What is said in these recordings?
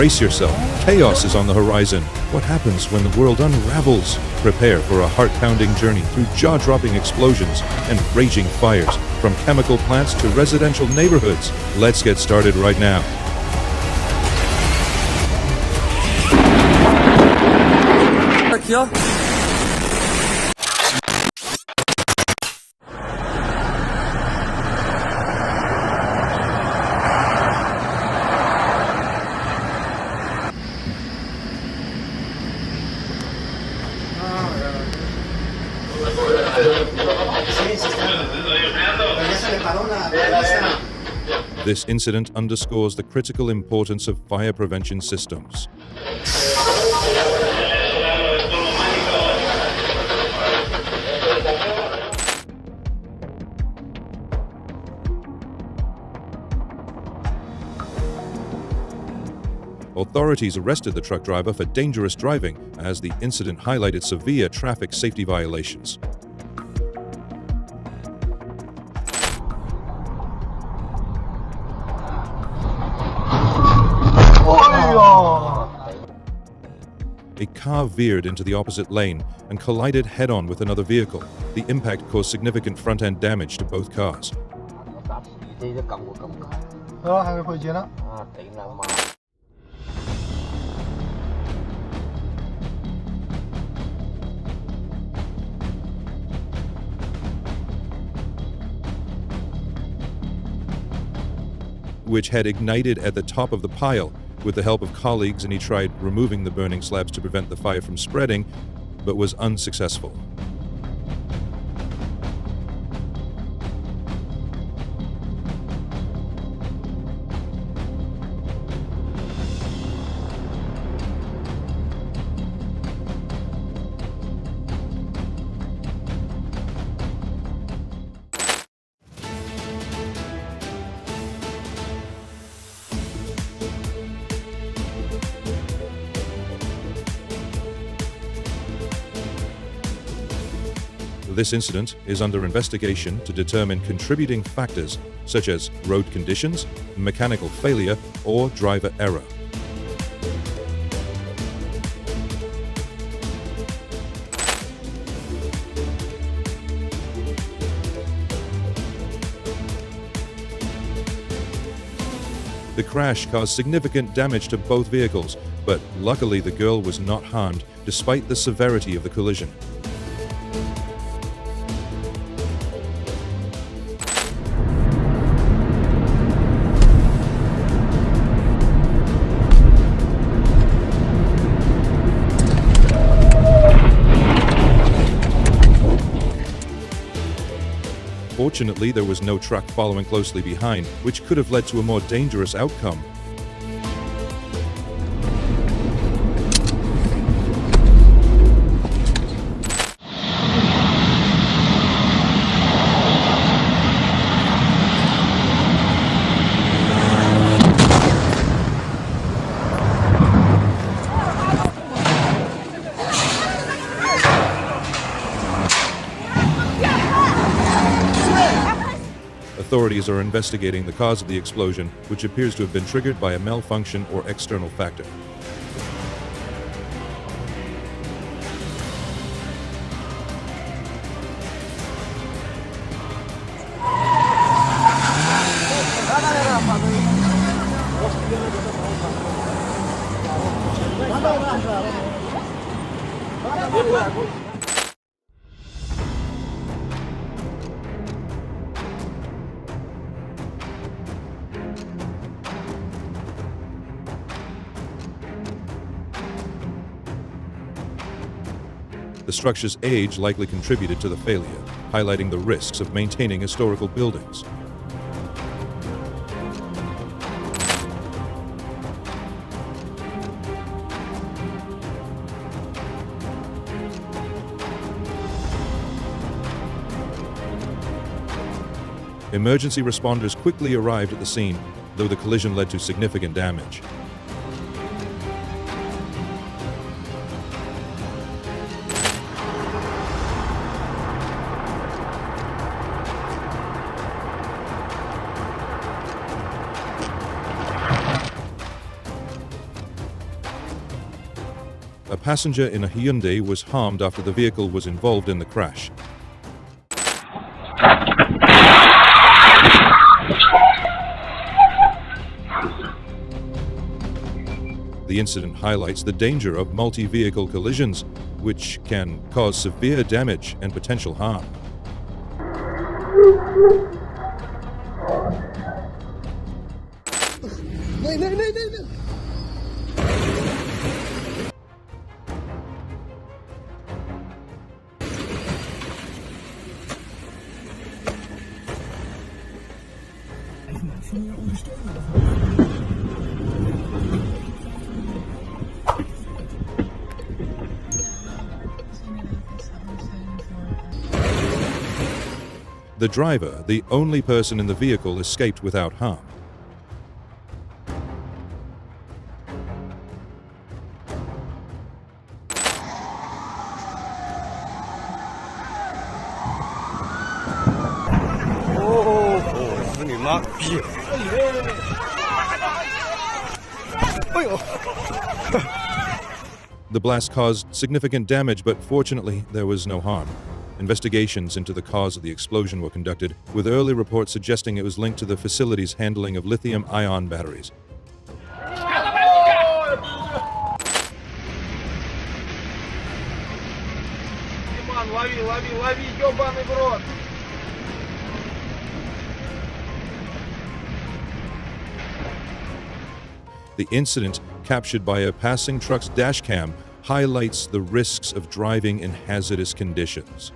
Brace yourself. Chaos is on the horizon. What happens when the world unravels? Prepare for a heart-pounding journey through jaw-dropping explosions and raging fires, from chemical plants to residential neighborhoods. Let's get started right now. This incident underscores the critical importance of fire prevention systems. Authorities arrested the truck driver for dangerous driving, as the incident highlighted severe traffic safety violations. A car veered into the opposite lane and collided head-on with another vehicle. The impact caused significant front-end damage to both cars. Which had ignited at the top of the pile. With the help of colleagues, and he tried removing the burning slabs to prevent the fire from spreading, but was unsuccessful. This incident is under investigation to determine contributing factors such as road conditions, mechanical failure, or driver error. The crash caused significant damage to both vehicles, but luckily the girl was not harmed despite the severity of the collision. Fortunately, there was no truck following closely behind, which could have led to a more dangerous outcome. Authorities are investigating the cause of the explosion, which appears to have been triggered by a malfunction or external factor. The structure's age likely contributed to the failure, highlighting the risks of maintaining historical buildings. Emergency responders quickly arrived at the scene, though the collision led to significant damage. a passenger in a Hyundai was harmed after the vehicle was involved in the crash. The incident highlights the danger of multi-vehicle collisions, which can cause severe damage and potential harm. The driver, the only person in the vehicle, escaped without harm. The blast caused significant damage, but fortunately there was no harm. Investigations into the cause of the explosion were conducted, with early reports suggesting it was linked to the facility's handling of lithium-ion batteries. The incident, captured by a passing truck's dashcam, highlights the risks of driving in hazardous conditions.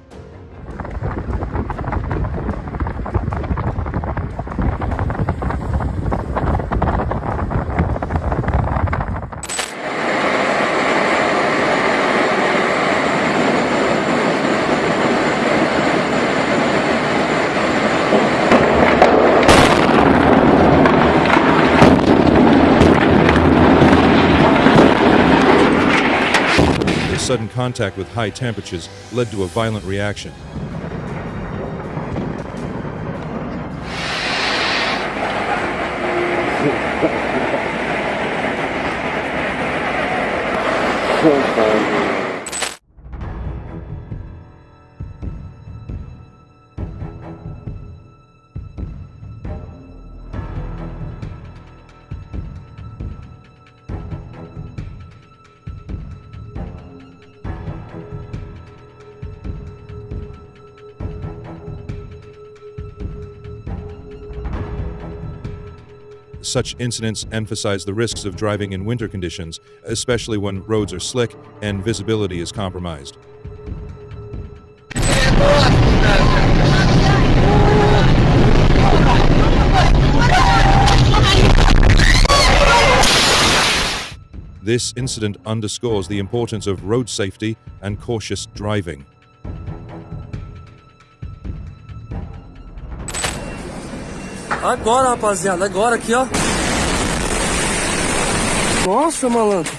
Sudden contact with high temperatures led to a violent reaction. Such incidents emphasize the risks of driving in winter conditions, especially when roads are slick and visibility is compromised. This incident underscores the importance of road safety and cautious driving. Agora, rapaziada, agora aqui, ó. Nossa, malandro.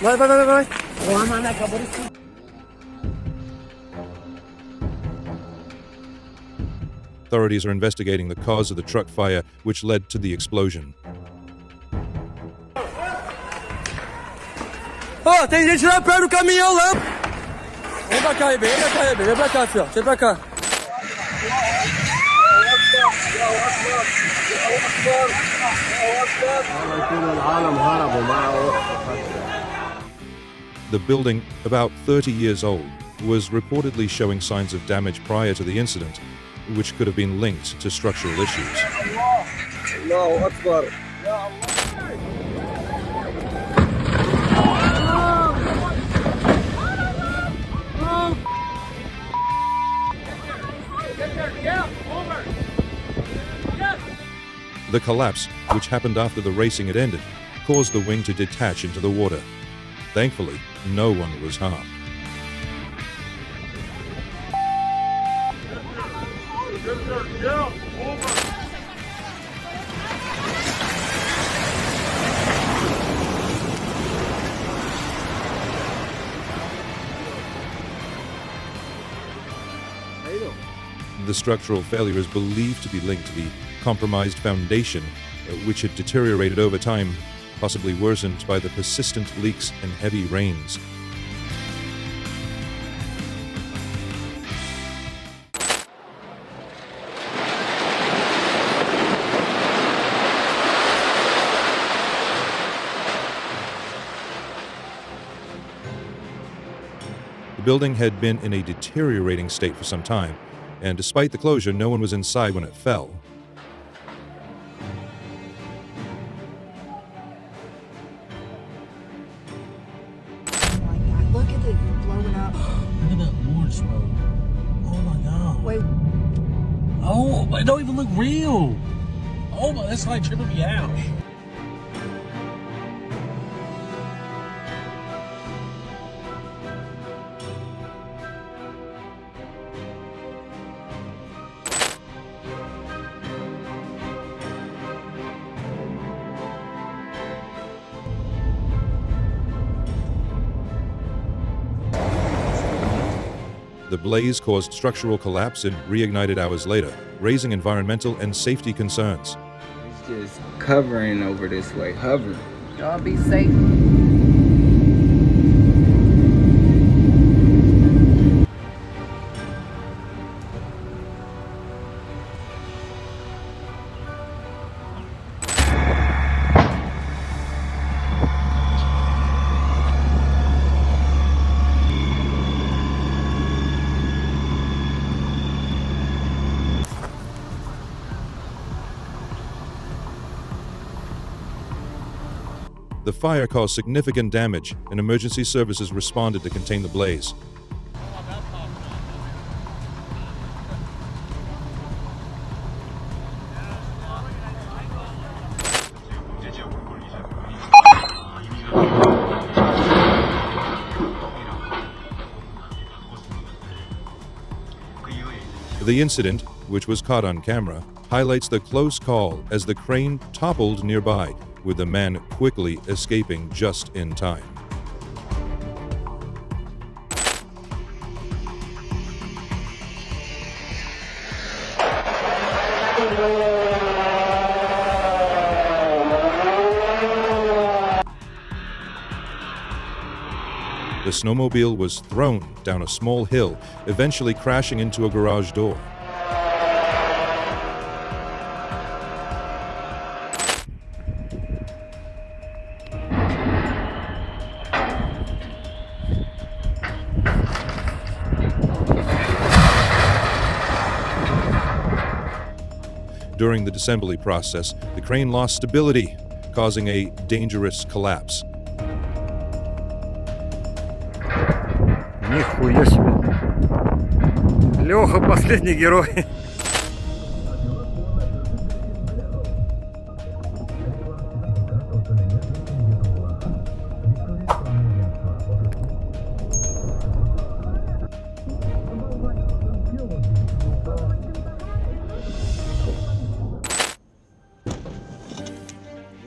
Vai. Porra, mano, acabou de... Authorities are investigating the cause of the truck fire, which led to the explosion. Ó, tem gente lá perto do caminhão lá. Vem pra cá, Rebe, vem pra cá, filho, vem pra cá. The building, about 30 years old, was reportedly showing signs of damage prior to the incident, which could have been linked to structural issues. The collapse, which happened after the racing had ended, caused the wing to detach into the water. Thankfully, no one was harmed. The structural failure is believed to be linked to the compromised foundation, which had deteriorated over time, possibly worsened by the persistent leaks and heavy rains. The building had been in a deteriorating state for some time, and despite the closure, no one was inside when it fell. Oh my god, look at it blowing up. Look at that orange smoke. Oh my god. Wait. Oh, it don't even look real. Oh my, that's like tripping me out. The blaze caused structural collapse and reignited hours later, raising environmental and safety concerns. It's just covering over this way, hovering. Y'all be safe. The fire caused significant damage, and emergency services responded to contain the blaze. The incident, which was caught on camera, highlights the close call as the crane toppled nearby, with the man quickly escaping just in time. The snowmobile was thrown down a small hill, eventually crashing into a garage door. During the disassembly process, the crane lost stability, causing a dangerous collapse. Нихуя себе. Леха, последний герой.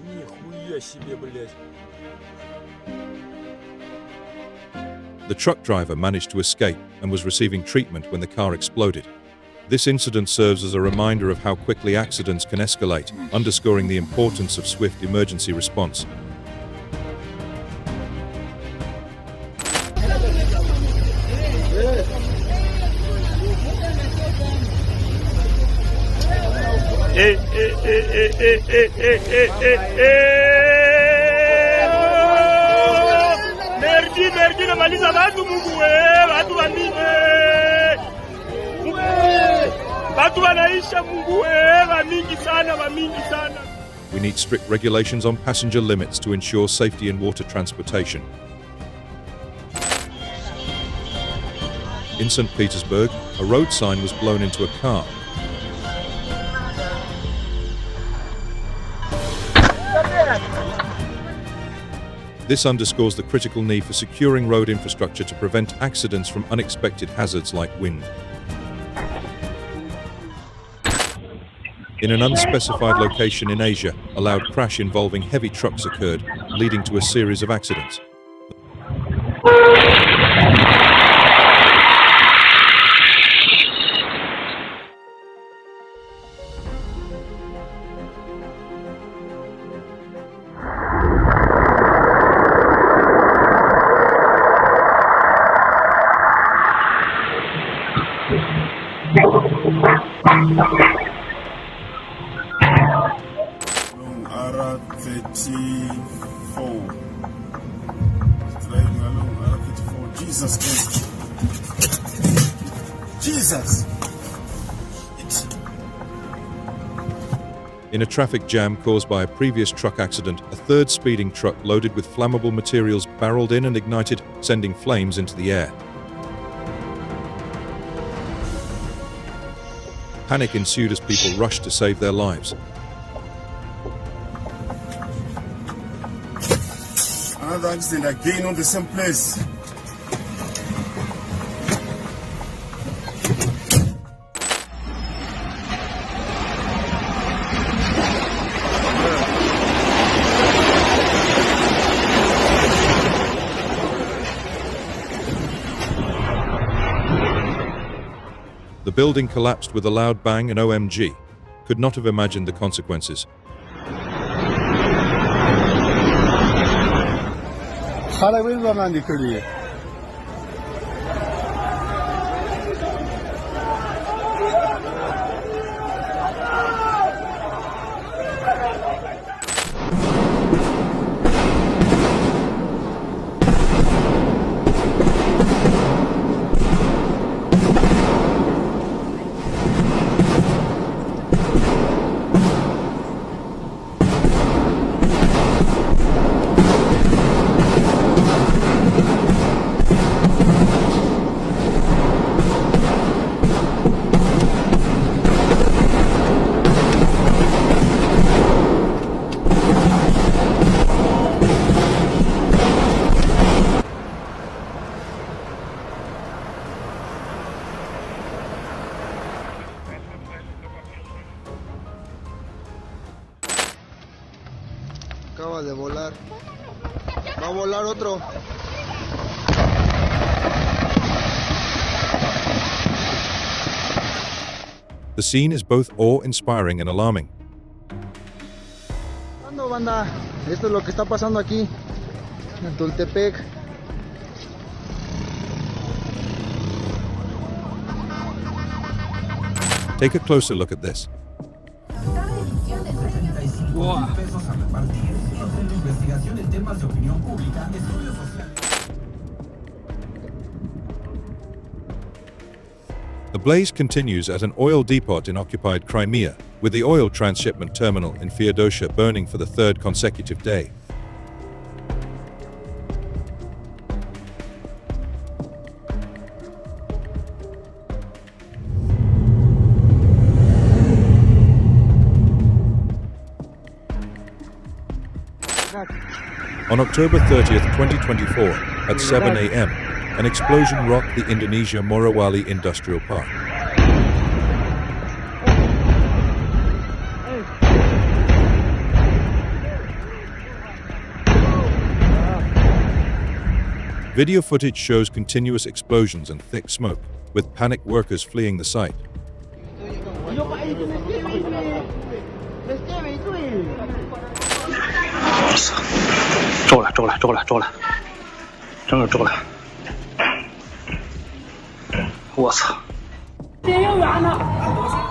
Нихуя себе, блядь. The truck driver managed to escape and was receiving treatment when the car exploded. This incident serves as a reminder of how quickly accidents can escalate, underscoring the importance of swift emergency response. Merdi namaliza watu Mungu watu wanini watu wanaisha Mungu mingi sana. We need strict regulations on passenger limits to ensure safety in water transportation. In St. Petersburg, a road sign was blown into a car. This underscores the critical need for securing road infrastructure to prevent accidents from unexpected hazards like wind. In an unspecified location in Asia, a loud crash involving heavy trucks occurred, leading to a series of accidents. R34. Driving along R34. Jesus Christ. Jesus! In a traffic jam caused by a previous truck accident, a third speeding truck loaded with flammable materials barreled in and ignited, sending flames into the air. Panic ensued as people rushed to save their lives. Another accident again on the same place. The building collapsed with a loud bang and OMG. Could not have imagined the consequences. Acaba de volar. Va a volar otro. The scene is both awe-inspiring and alarming. ¿Cuándo, banda? Esto es lo que está pasando aquí en Tultepec. Take a closer look at this. The blaze continues at an oil depot in occupied Crimea, with the oil transshipment terminal in Feodosia burning for the third consecutive day. On October 30th, 2024, at 7 a.m., an explosion rocked the Indonesia Morowali Industrial Park. Video footage shows continuous explosions and thick smoke, with panicked workers fleeing the site.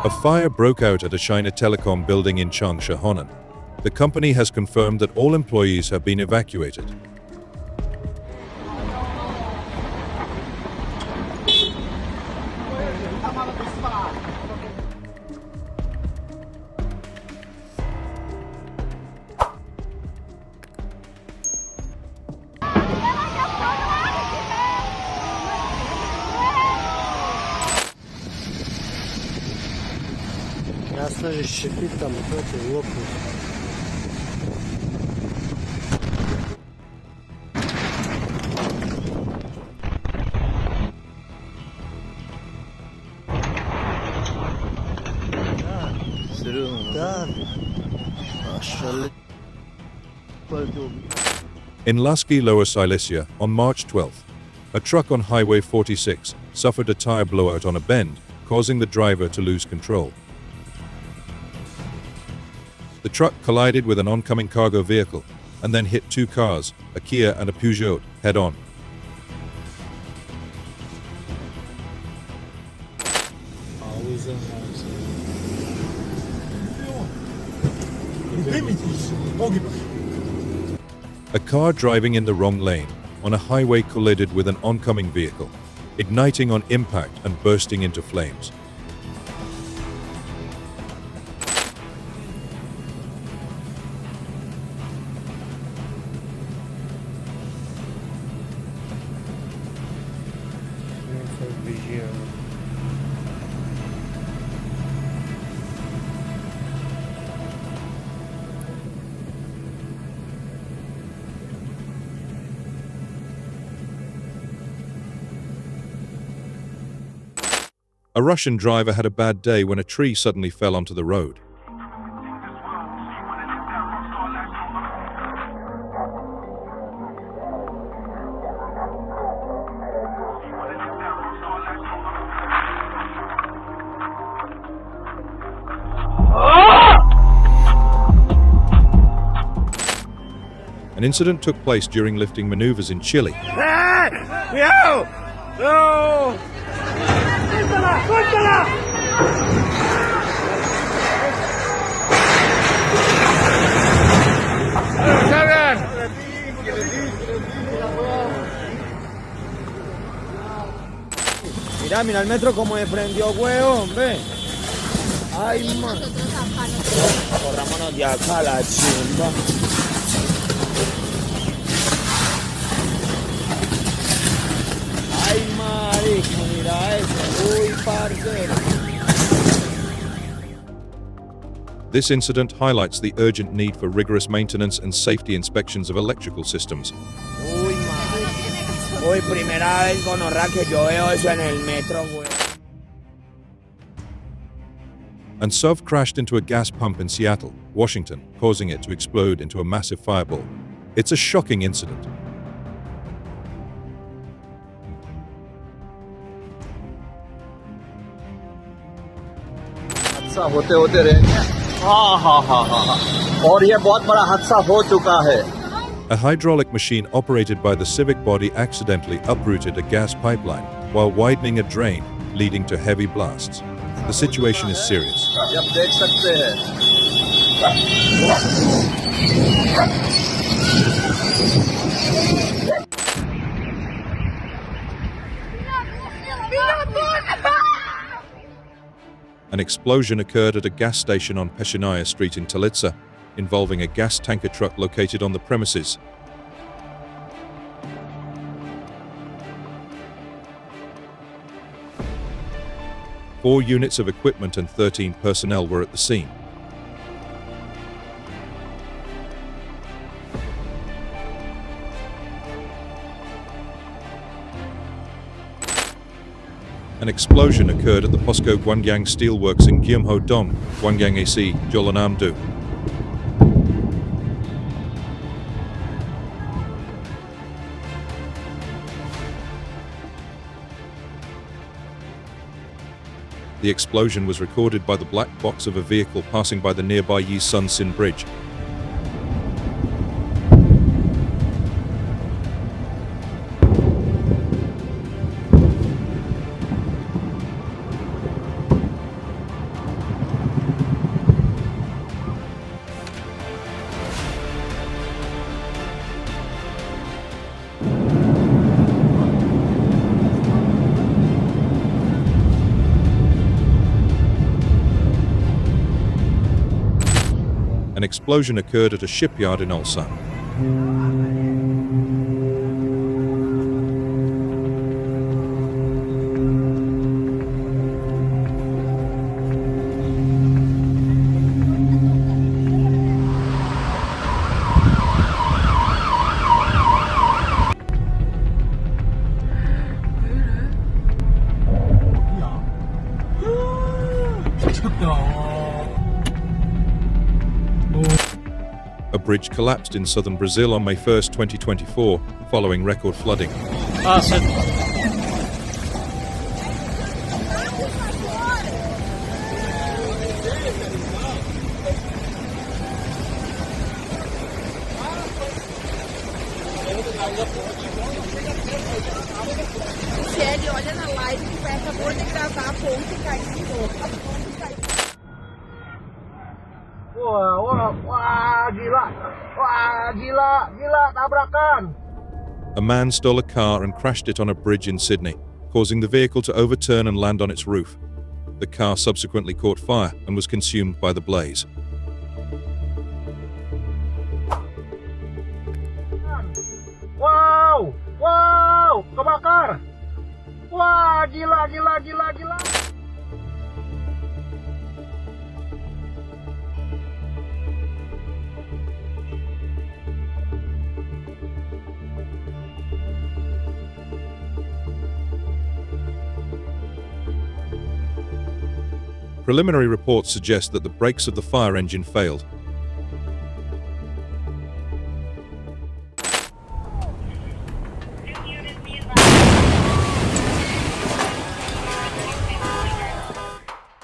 A fire broke out at a China Telecom building in Changsha, Honan. The company has confirmed that all employees have been evacuated. Ясно, щепит там, эти лопнут. Да. In Lasky, Lower Silesia, on March 12th, a truck on Highway 46 suffered a tire blowout on a bend, causing the driver to lose control. The truck collided with an oncoming cargo vehicle and then hit two cars, a Kia and a Peugeot, head-on. A car driving in the wrong lane on a highway collided with an oncoming vehicle, igniting on impact and bursting into flames. A Russian driver had a bad day when a tree suddenly fell onto the road. An incident took place during lifting maneuvers in Chile. Mira el metro como me prendió huevo, hombre. Ay, man. Corrámonos de acá, la chimba. Ay, marico, mira eso. Uy, parcero. This incident highlights the urgent need for rigorous maintenance and safety inspections of electrical systems. Uy, marico. Uy, primera vez, gonorra, que yo veo eso en el metro, güey. And SUV crashed into a gas pump in Seattle, Washington, causing it to explode into a massive fireball. It's a shocking incident. हादसा होते होते रह गया। और ये बहुत बड़ा हादसा हो चुका है। A hydraulic machine operated by the civic body accidentally uprooted a gas pipeline while widening a drain, leading to heavy blasts. The situation is serious. आप देख सकते हैं। An explosion occurred at a gas station on Peshinaya Street in Talitsa, involving a gas tanker truck located on the premises. Four units of equipment and 13 personnel were at the scene. An explosion occurred at the POSCO Gwangyang Steelworks in Gyumho Dong, Gwangyang AC, Jeollanam-do. The explosion was recorded by the black box of a vehicle passing by the nearby Yi Sun Sin Bridge. An explosion occurred at a shipyard in Ulsan. A bridge collapsed in southern Brazil on May 1, 2024, following record flooding. Kelly, olha na live que vai acabou de gravar a ponte caindo. A ponte caindo. Wah, gila. Wah, gila, tabrakan. A man stole a car and crashed it on a bridge in Sydney, causing the vehicle to overturn and land on its roof. The car subsequently caught fire and was consumed by the blaze. Wow, kebakar. Wah, gila. Preliminary reports suggest that the brakes of the fire engine failed.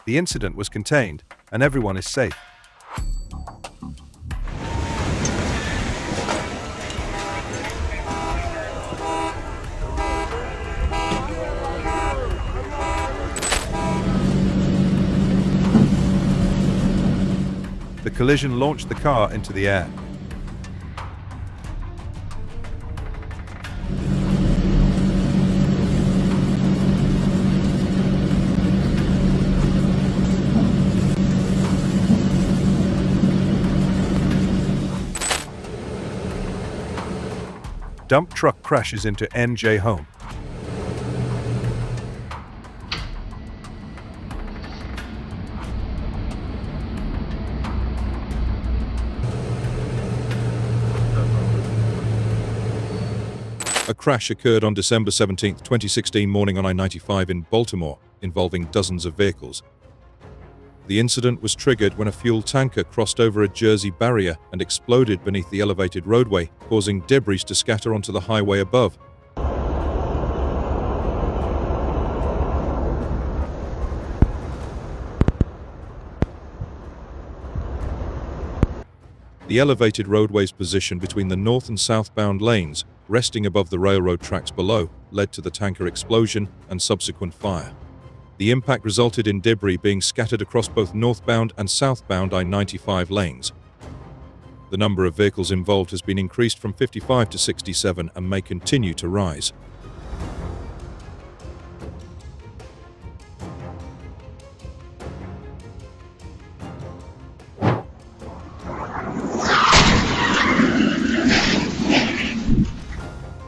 The incident was contained, and everyone is safe. The collision launched the car into the air. Dump truck crashes into NJ home. A crash occurred on December 17, 2016 morning on I-95 in Baltimore, involving dozens of vehicles. The incident was triggered when a fuel tanker crossed over a Jersey barrier and exploded beneath the elevated roadway, causing debris to scatter onto the highway above. The elevated roadway's position between the north and southbound lanes, resting above the railroad tracks below, led to the tanker explosion and subsequent fire. The impact resulted in debris being scattered across both northbound and southbound I-95 lanes. The number of vehicles involved has been increased from 55 to 67 and may continue to rise.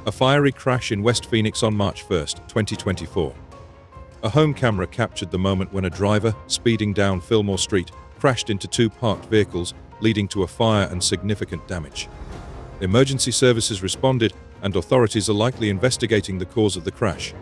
A fiery crash in West Phoenix on March 1, 2024. A home camera captured the moment when a driver, speeding down Fillmore Street, crashed into two parked vehicles, leading to a fire and significant damage. Emergency services responded, and authorities are likely investigating the cause of the crash.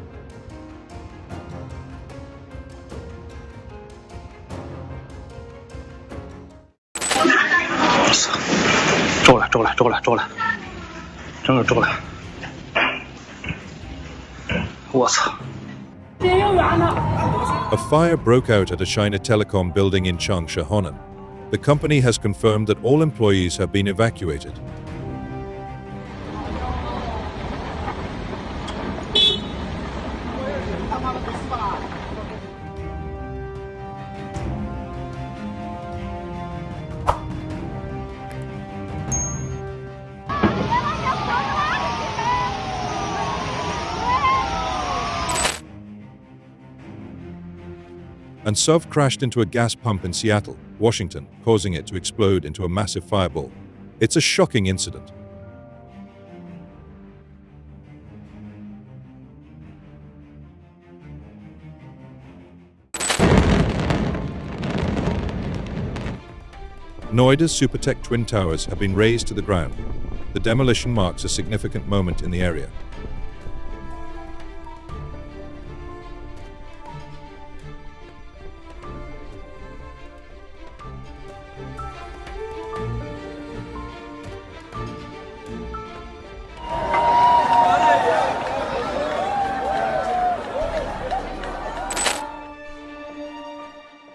A fire broke out at a China Telecom building in Changsha, Honan. The company has confirmed that all employees have been evacuated. And SUV crashed into a gas pump in Seattle, Washington, causing it to explode into a massive fireball. It's a shocking incident. Noida's Supertech Twin Towers have been razed to the ground. The demolition marks a significant moment in the area.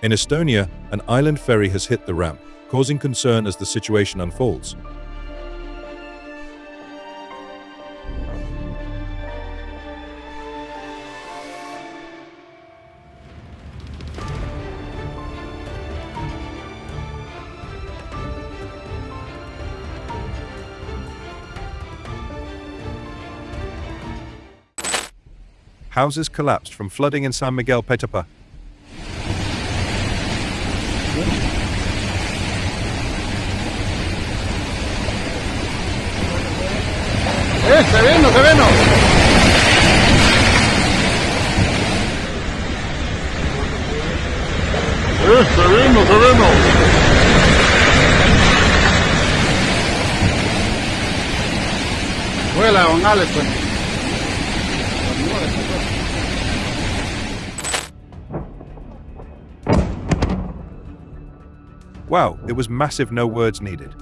In Estonia, an island ferry has hit the ramp, causing concern as the situation unfolds. Houses collapsed from flooding in San Miguel Petapa. Sereno, sereno. Sereno, sereno. Vuela, González, pues. Wow, it was massive, no words needed.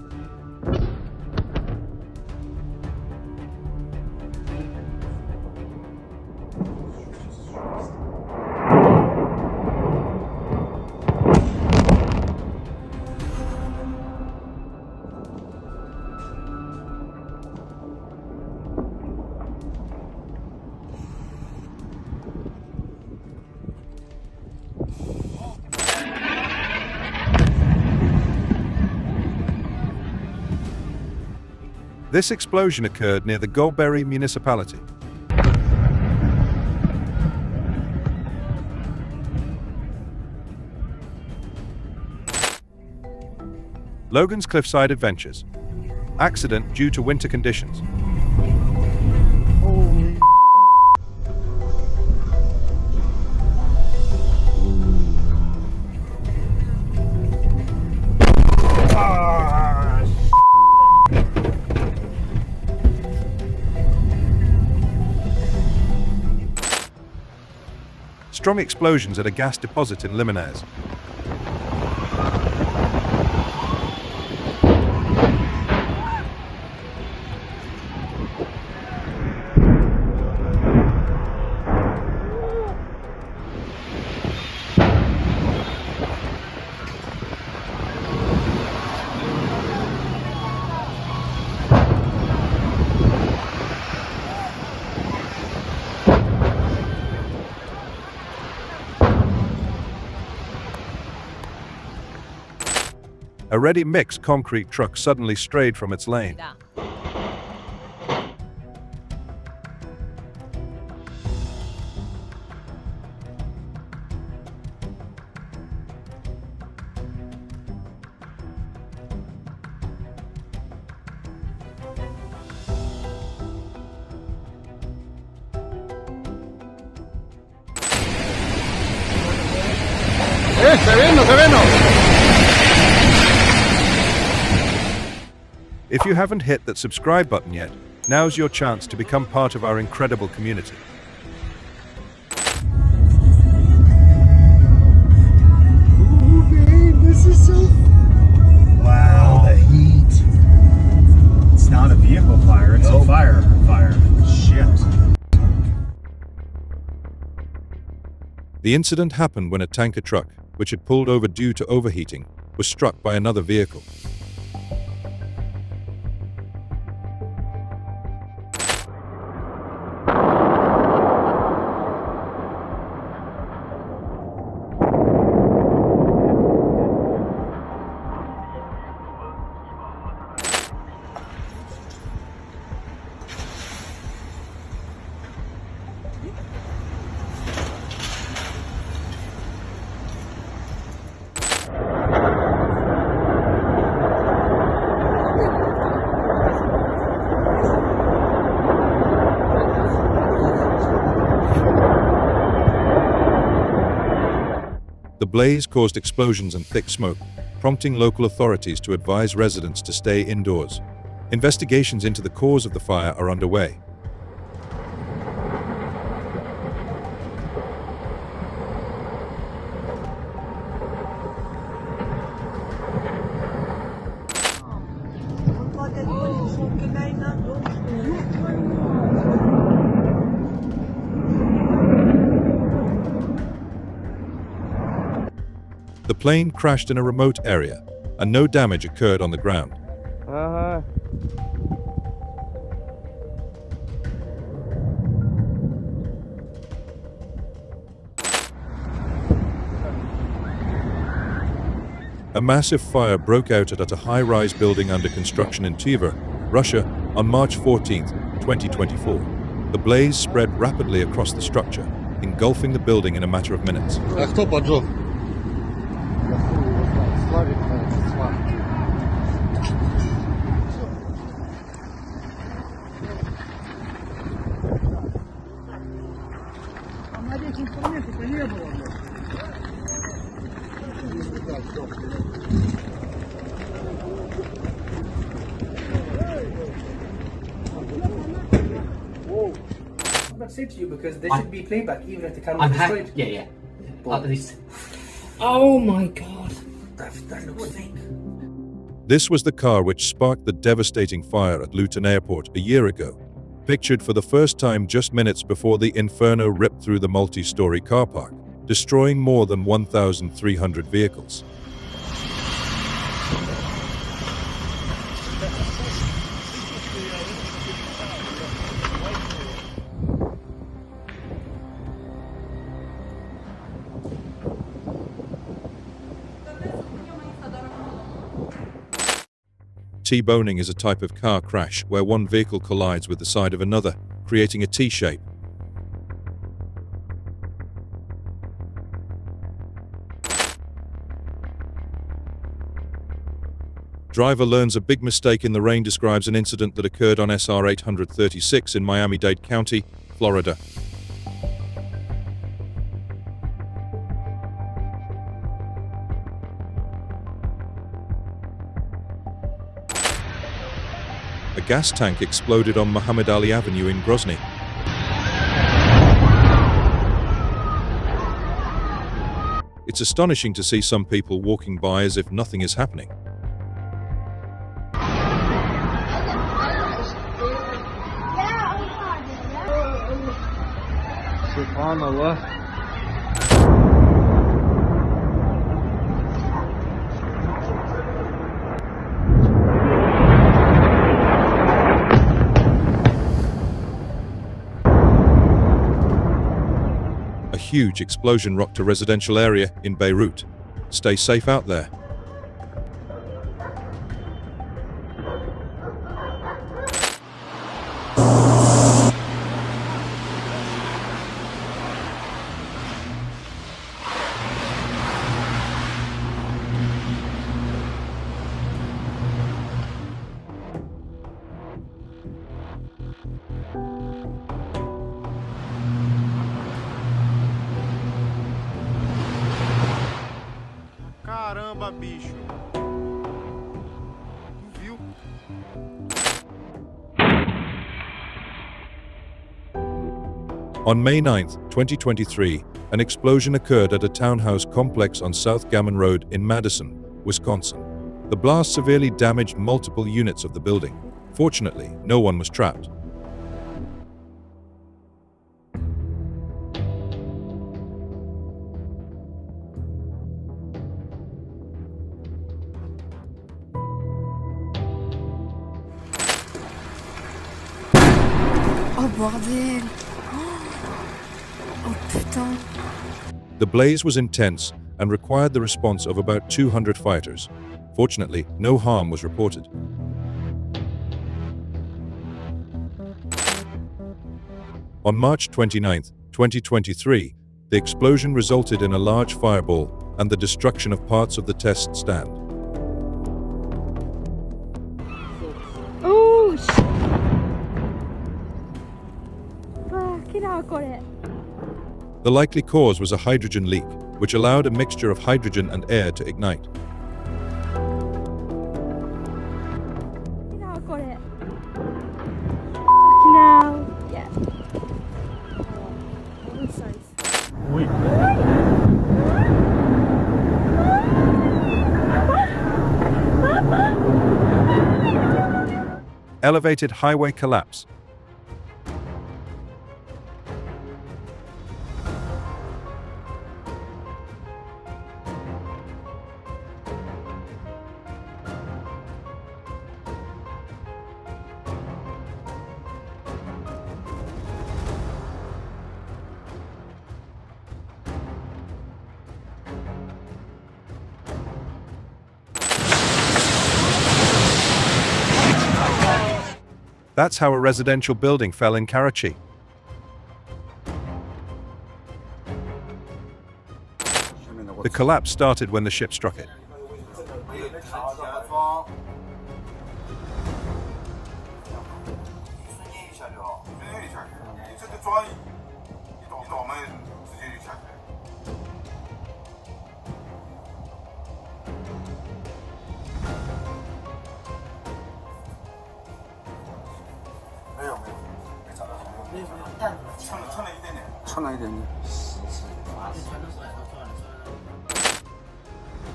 This explosion occurred near the Golberry municipality. Logan's Cliffside Adventures. Accident due to winter conditions. Strong explosions at a gas deposit in Limones. A ready-mix concrete truck suddenly strayed from its lane. Sereno, sereno. If you haven't hit that subscribe button yet, now's your chance to become part of our incredible community. Ooh, babe, this is so... Wow, the heat. It's not a vehicle fire, it's a fire. Shit. The incident happened when a tanker truck, which had pulled over due to overheating, was struck by another vehicle. The blaze caused explosions and thick smoke, prompting local authorities to advise residents to stay indoors. Investigations into the cause of the fire are underway. The plane crashed in a remote area, and no damage occurred on the ground. A massive fire broke out at a high-rise building under construction in Tver, Russia, on March 14, 2024. The blaze spread rapidly across the structure, engulfing the building in a matter of minutes. А кто поджег? Славик, наверное, Славик. А на вечном планете-то не было. I'm not saying to you because there should be playback even if the camera is destroyed. Yeah. At least. Oh my god. That looks fake. This was the car which sparked the devastating fire at Luton Airport a year ago, pictured for the first time just minutes before the inferno ripped through the multi-story car park, destroying more than 1,300 vehicles. T-boning is a type of car crash where one vehicle collides with the side of another, creating a T-shape. Driver learns a big mistake in the rain describes an incident that occurred on SR 836 in Miami-Dade County, Florida. A gas tank exploded on Muhammad Ali Avenue in Grozny. It's astonishing to see some people walking by as if nothing is happening. Subhanallah. A huge explosion rocked a residential area in Beirut. Stay safe out there. Caramba, bicho. Viu? On May 9, 2023, an explosion occurred at a townhouse complex on South Gammon Road in Madison, Wisconsin. The blast severely damaged multiple units of the building. Fortunately, no one was trapped. Oh bordel! Oh putain! The blaze was intense and required the response of about 200 fighters. Fortunately, no harm was reported. On March 29, 2023, the explosion resulted in a large fireball and the destruction of parts of the test stand. Oh shit! The likely cause was a hydrogen leak, which allowed a mixture of hydrogen and air to ignite. Elevated highway collapse. That's how a residential building fell in Karachi. The collapse started when the ship struck it.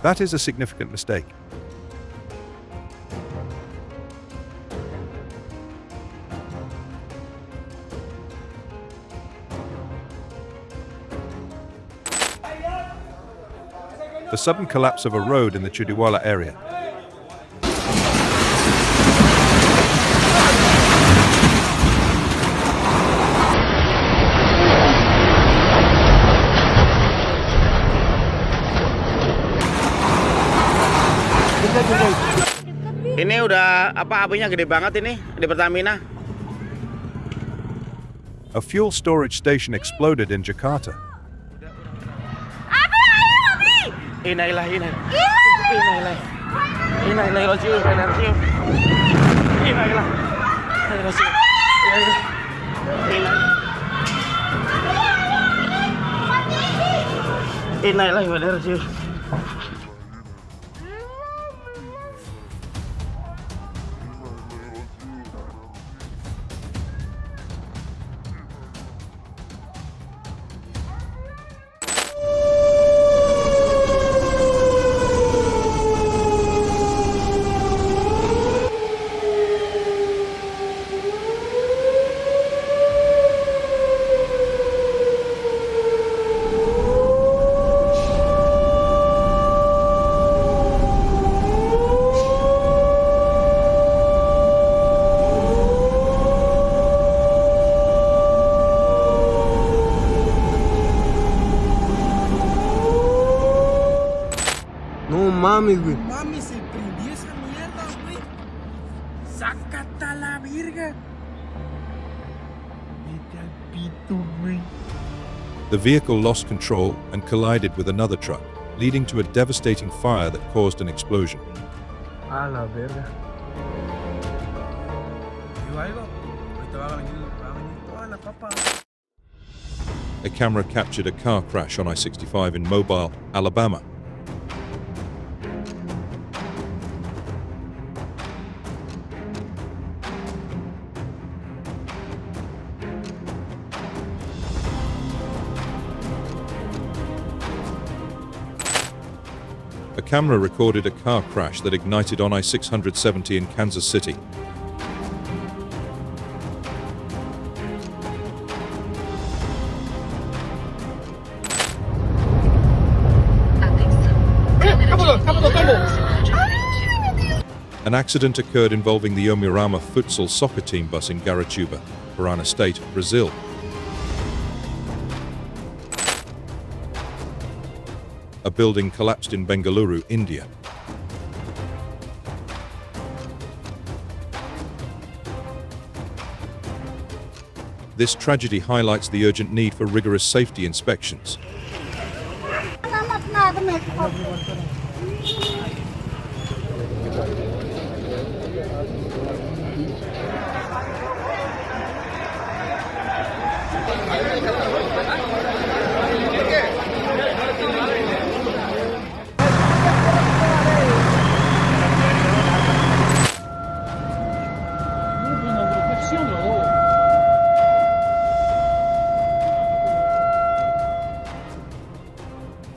That is a significant mistake. The sudden collapse of a road in the Chudiwala area. Ini udah apinya gede banget ini di Pertamina. A fuel storage station exploded in Jakarta. No mames, güey. Mami, se prendió esa mierda, güey. Sácate a la virga. Vete al pito, güey. The vehicle lost control and collided with another truck, leading to a devastating fire that caused an explosion. A la verga. Digo algo, ahorita va a venir toda la papa. A camera captured a car crash on I-65 in Mobile, Alabama. A camera recorded a car crash that ignited on I-670 in Kansas City. An accident occurred involving the Omirama futsal soccer team bus in Garatuba, Parana State, Brazil. A building collapsed in Bengaluru, India. This tragedy highlights the urgent need for rigorous safety inspections.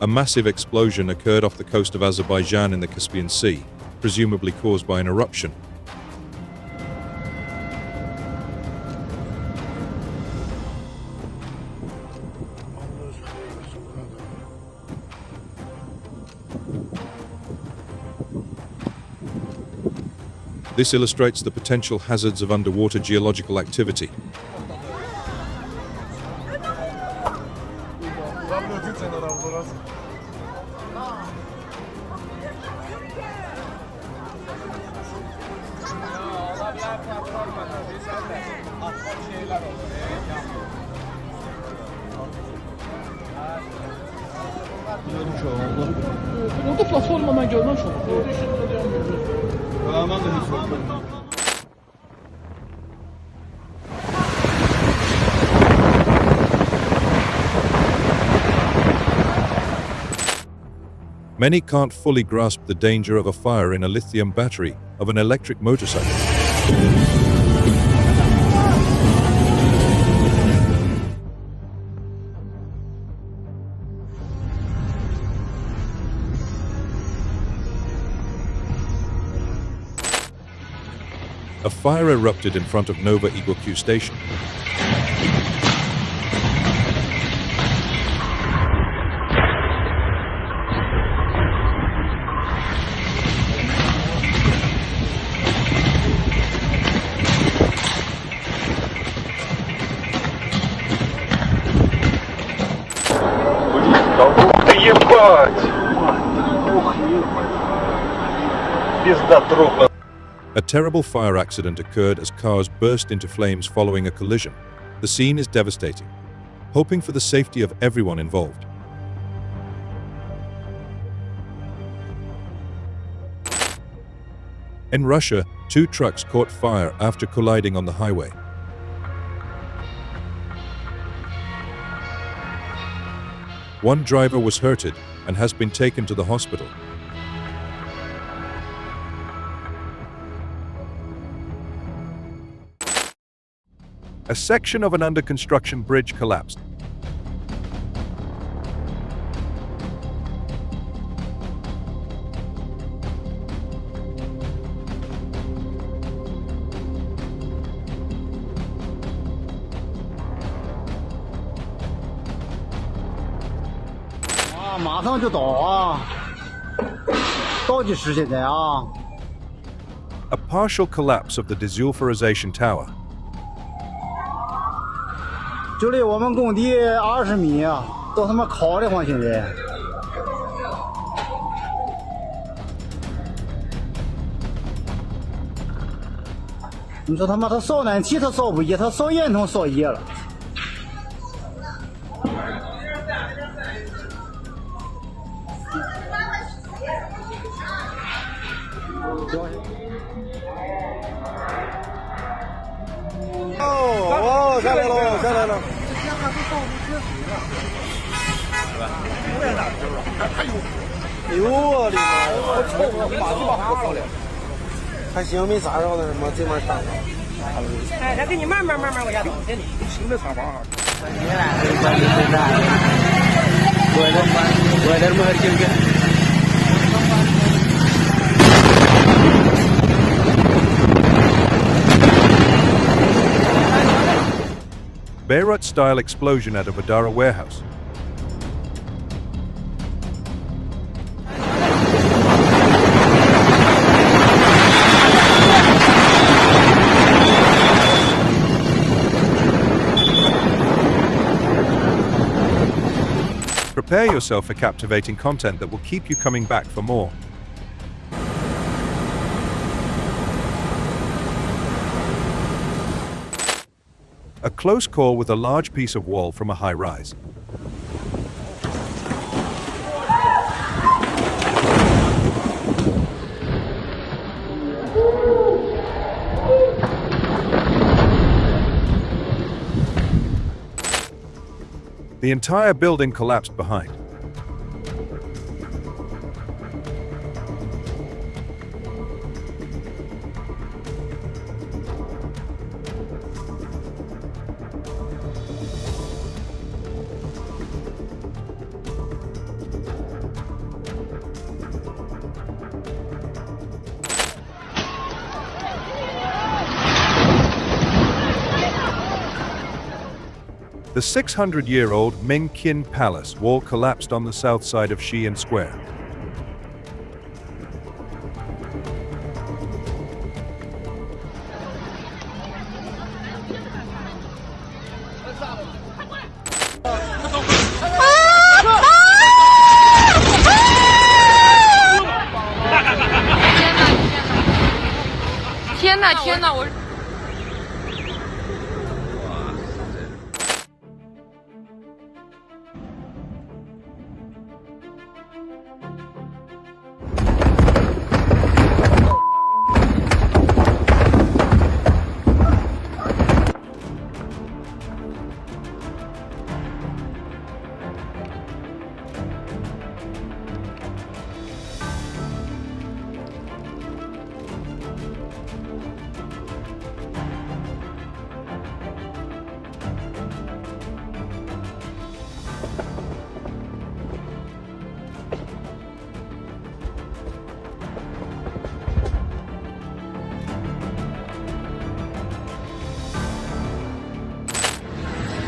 A massive explosion occurred off the coast of Azerbaijan in the Caspian Sea, presumably caused by an eruption. This illustrates the potential hazards of underwater geological activity. 错了慢慢就能说，我就是这样。慢慢跟你说。Many can't fully grasp the danger of a fire in a lithium battery of an electric motorcycle. A fire erupted in front of Nova Eagle Q station. A terrible fire accident occurred as cars burst into flames following a collision. The scene is devastating, hoping for the safety of everyone involved. In Russia, 2 trucks caught fire after colliding on the highway. One driver was hurted and has been taken to the hospital. A section of an under-construction bridge collapsed. A partial collapse of the desulfurization tower. 就离我们工地20米啊，都他妈烤的慌，现在。你说他妈他烧暖气他烧不热，他烧烟囱烧热了。哦，下来了，下来了。哎呦我的妈！我操！我把这把火烧了。还行，没咋着的，什么这边上了。哎，咱给你慢慢往下走，给你。新的厂房啊。Beirut-style explosion at a Vadara warehouse. Prepare yourself for captivating content that will keep you coming back for more. A close call with a large piece of wall from a high-rise. The entire building collapsed behind. The 600-year-old Ming Qin Palace wall collapsed on the south side of Xi'an Square.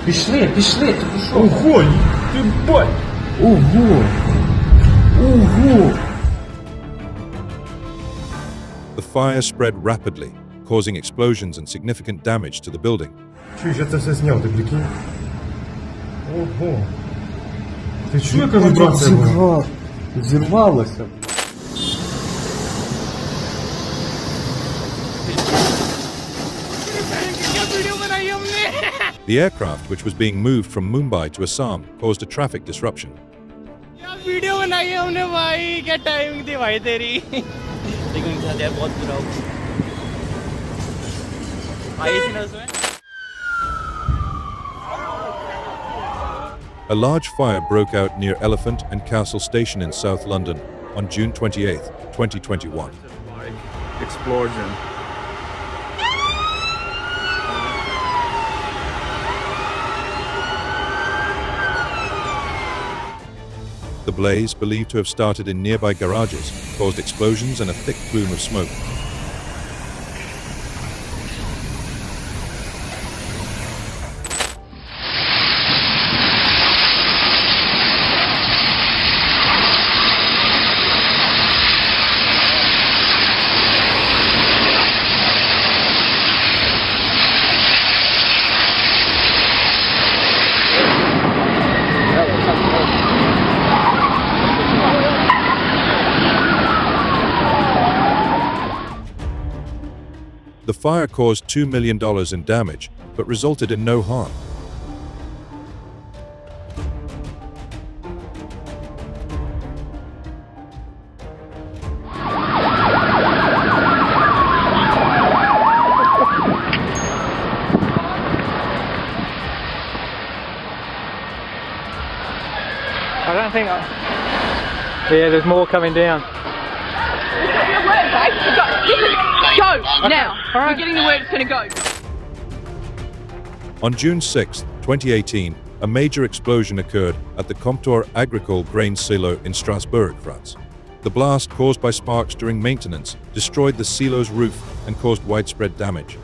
Пішли, ти пішов. Ого, ты бать! Ого! Ого! The fire spread rapidly, causing explosions and significant damage to the building. Чё, я это все снял, ты прикинь? Ого! Ты чё, какая вибрация была? Взорвалось. The aircraft, which was being moved from Mumbai to Assam, caused a traffic disruption. Video बनाई है हमने भाई, क्या timing थी भाई तेरी। लेकिन उनके साथ यार बहुत बुरा हुआ। आई थी ना उसमें। A large fire broke out near Elephant and Castle Station in South London on June 28, 2021. Explosion. The blaze, believed to have started in nearby garages, caused explosions and a thick plume of smoke. The fire caused $2 million in damage, but resulted in no harm. I don't think yeah, there's more coming down. Go now. We're getting the word it's going to go. On June 6, 2018, a major explosion occurred at the Comptoir Agricole grain silo in Strasbourg, France. The blast, caused by sparks during maintenance, destroyed the silo's roof and caused widespread damage.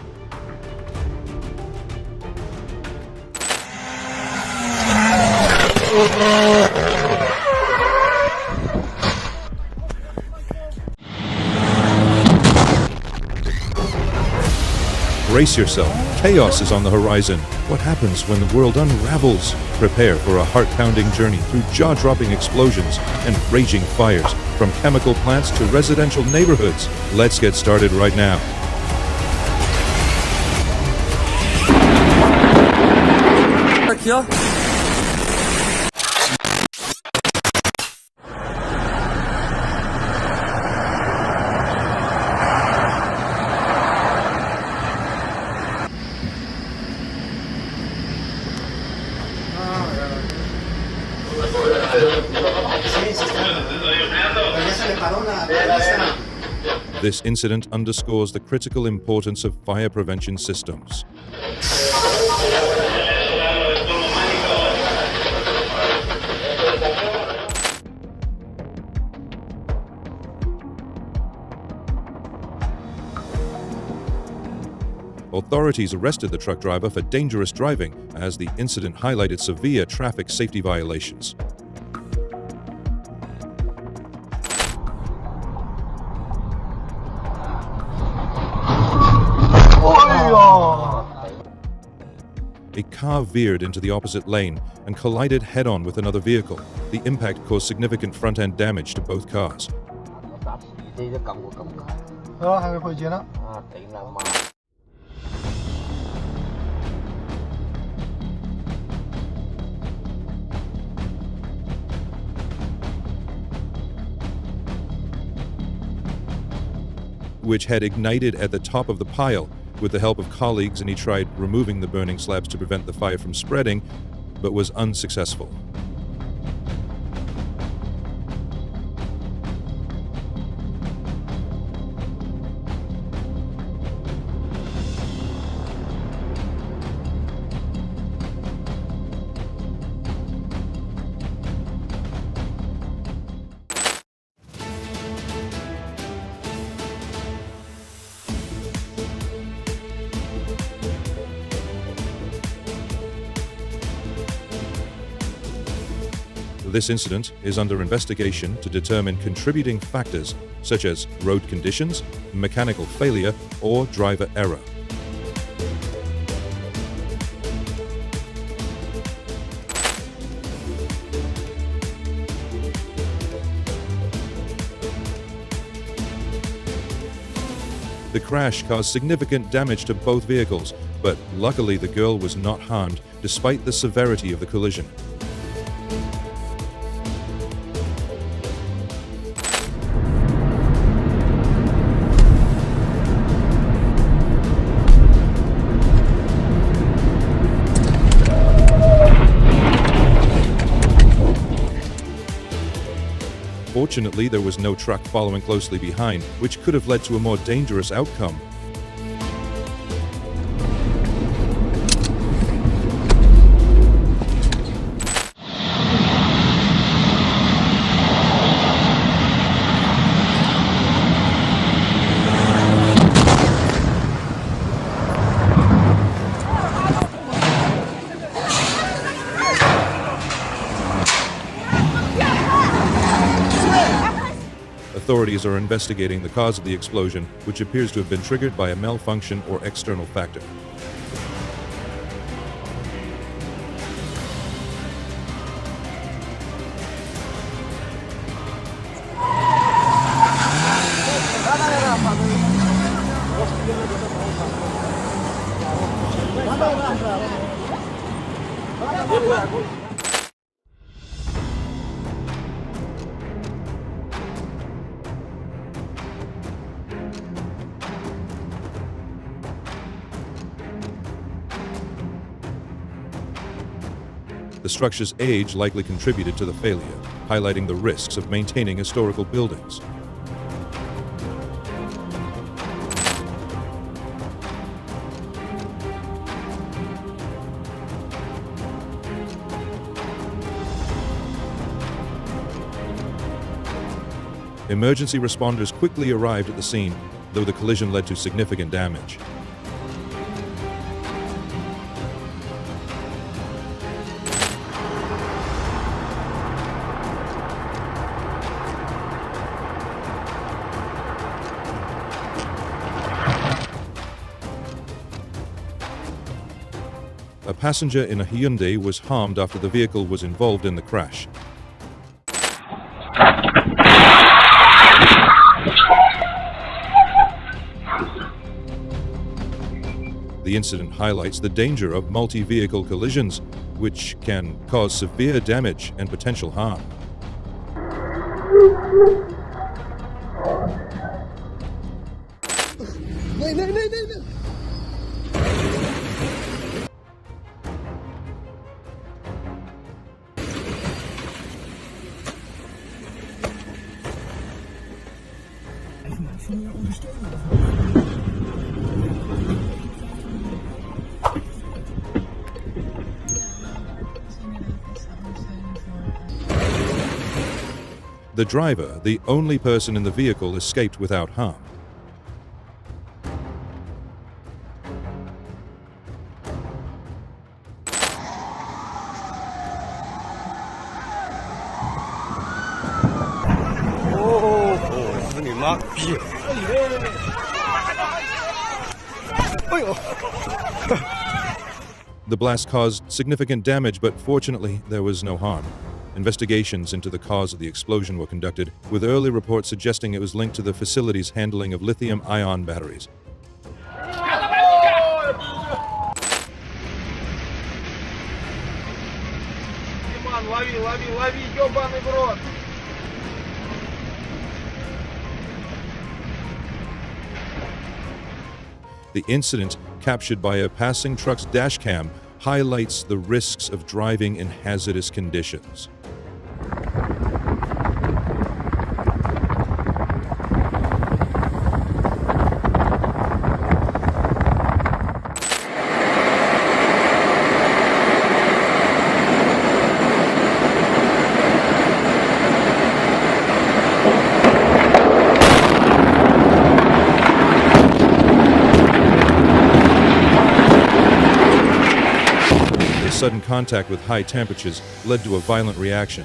Brace yourself. Chaos is on the horizon. What happens when the world unravels? Prepare for a heart-pounding journey through jaw-dropping explosions and raging fires, from chemical plants to residential neighborhoods. Let's get started right now. This incident underscores the critical importance of fire prevention systems. Authorities arrested the truck driver for dangerous driving, as the incident highlighted severe traffic safety violations. A car veered into the opposite lane and collided head-on with another vehicle. The impact caused significant front-end damage to both cars. Which had ignited at the top of the pile. With the help of colleagues, and he tried removing the burning slabs to prevent the fire from spreading, but was unsuccessful. This incident is under investigation to determine contributing factors such as road conditions, mechanical failure, or driver error. The crash caused significant damage to both vehicles, but luckily the girl was not harmed despite the severity of the collision. Fortunately, there was no truck following closely behind, which could have led to a more dangerous outcome. Authorities are investigating the cause of the explosion, which appears to have been triggered by a malfunction or external factor. The structure's age likely contributed to the failure, highlighting the risks of maintaining historical buildings. Emergency responders quickly arrived at the scene, though the collision led to significant damage. A passenger in a Hyundai was harmed after the vehicle was involved in the crash. The incident highlights the danger of multi-vehicle collisions, which can cause severe damage and potential harm. The driver, the only person in the vehicle, escaped without harm. The blast caused significant damage, but fortunately there was no harm. Investigations into the cause of the explosion were conducted, with early reports suggesting it was linked to the facility's handling of lithium-ion batteries. The incident, captured by a passing truck's dashcam, highlights the risks of driving in hazardous conditions. sudden contact with high temperatures led to a violent reaction.